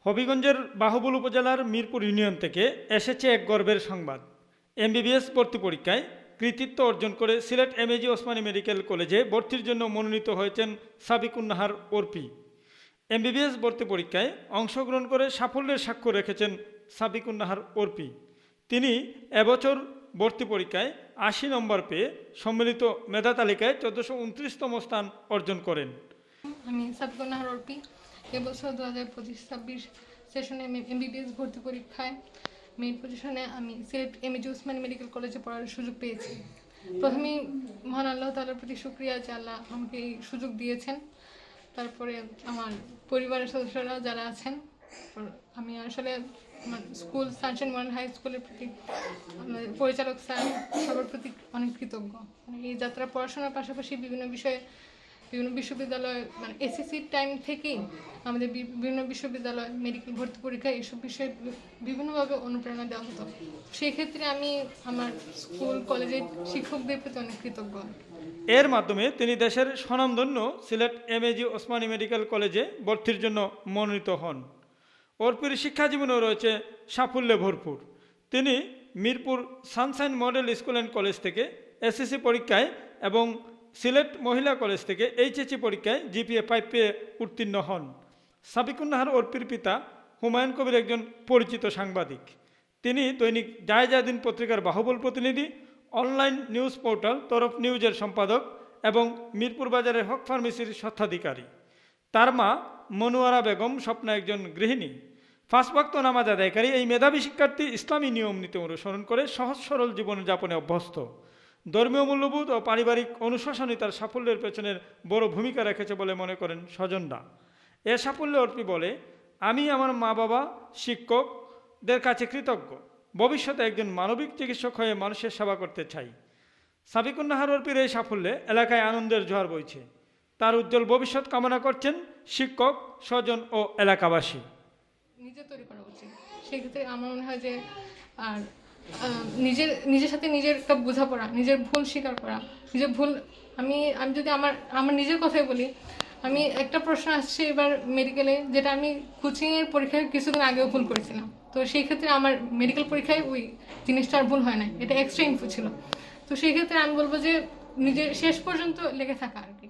হবিগঞ্জের বাহুবল উপজেলার মিরপুর ইউনিয়ন থেকে এসেছে এক গর্বের সংবাদ। এমবিবিএস ভর্তি পরীক্ষায় কৃতিত্ব অর্জন করে সিলেট এমএজি ওসমানী মেডিকেল কলেজে ভর্তির জন্য মনোনীত হয়েছেন সাবিকুন্নাহার অর্পি। এমবিবিএস ভর্তি পরীক্ষায় অংশগ্রহণ করে সাফল্যের স্বাক্ষর রেখেছেন সাবিকুন্নাহার অর্পি। তিনি এবছর ভর্তি পরীক্ষায় ৮০ নম্বর পেয়ে সম্মিলিত মেধা তালিকায় ১৪২৯তম স্থান অর্জন করেন। আমি সাবিকুন্নাহার অর্পি এবছর ২০২৫-২৬ সেশনে এমবিবিএস ভর্তি পরীক্ষায় মেইন পজিশনে আমি সিলেট এমএজি ওসমানী মেডিকেল কলেজে পড়ার সুযোগ পেয়েছি। প্রথমেই মহান আল্লাহ তাআলার প্রতি শুকরিয়া যে আল্লাহ আমাকে এই সুযোগ দিয়েছেন। তারপরে আমার পরিবারের সদস্যরা যারা আছেন, আমি আসলে আমার স্কুল সানশাইন মডেল হাই স্কুলের প্রতি আমাদের পরিচালক স্যার সবার প্রতি অনেক কৃতজ্ঞ। এই যাত্রা পড়াশোনার পাশাপাশি বিভিন্ন বিশ্ববিদ্যালয় এসএসসির টাইম থেকেই আমাদের বিভিন্ন বিশ্ববিদ্যালয় মেডিকেল ভর্তি পরীক্ষা এসব বিষয়ে বিভিন্নভাবে অনুপ্রেরণা দেওয়া হতো। সেই ক্ষেত্রে আমি আমার স্কুল কলেজের শিক্ষকদের প্রতি অনেক কৃতজ্ঞ। এর মাধ্যমে তিনি দেশের স্বনামধন্য সিলেট এমএজি ওসমানী মেডিকেল কলেজে ভর্তির জন্য মনোনীত হন। অর্পির শিক্ষা জীবনেও রয়েছে সাফল্যে ভরপুর। তিনি Mirpur Sunshine model school and college থেকে এসএসসি পরীক্ষায় এবং সিলেট মহিলা কলেজ থেকে এইচএসসি পরীক্ষায় জিপিএ 5 পেয়ে উত্তীর্ণ হন। সাবিকুন্নাহার অর্পির পিতা হুমায়ুন কবির একজন পরিচিত সাংবাদিক। তিনি দৈনিক জায়জাদিন পত্রিকার বাহুবল প্রতিনিধি, অনলাইন নিউজ পোর্টাল তরফ নিউজের সম্পাদক এবং মিরপুর বাজারের হক ফার্মেসির স্বত্বাধিকারী। তার মা মনোয়ারা বেগম স্বপ্না একজন গৃহিণী। 5 ওয়াক্ত নামাজ আদায়কারী এই মেধাবী শিক্ষার্থী ইসলামী নিয়ম নীতি অনুসরণ করে সহজ সরল জীবনযাপনে অভ্যস্ত। ধর্মীয় মূল্যবোধ ও পারিবারিক অনুশাসনই তার সাফল্যের পেছনের বড় ভূমিকা রেখেছে বলে মনে করেন স্বজনরা। এ সাফল্যে অর্পি বলে, আমি আমার মা বাবা শিক্ষকদের কাছে কৃতজ্ঞ। ভবিষ্যতে একজন মানবিক চিকিৎসক হয়ে মানুষের সেবা করতে চাই। সাবিকুন্নাহার অর্পির এই সাফল্যে এলাকায় আনন্দের ঝড় বইছে। তার উজ্জ্বল ভবিষ্যৎ কামনা করছেন শিক্ষক, স্বজন ও এলাকাবাসী। নিজে তৈরি করা উচিত। সেক্ষেত্রে আমার মনে হয় যে আর নিজের সাথে নিজের একটা বোঝাপড়া, নিজের ভুল স্বীকার করা, নিজের ভুল আমি যদি আমার নিজের কথাই বলি, আমি একটা প্রশ্ন আসছে এবার মেডিকেলে, যেটা আমি কোচিংয়ের পরীক্ষায় কিছুদিন আগেও ভুল করেছিলাম। তো সেই ক্ষেত্রে আমার মেডিকেল পরীক্ষায় ওই জিনিসটা আর ভুল হয় না, এটা এক্সট্রা ইনফো ছিল। তো সেই ক্ষেত্রে আমি বলবো যে নিজের শেষ পর্যন্ত লেগে থাকা আর কি।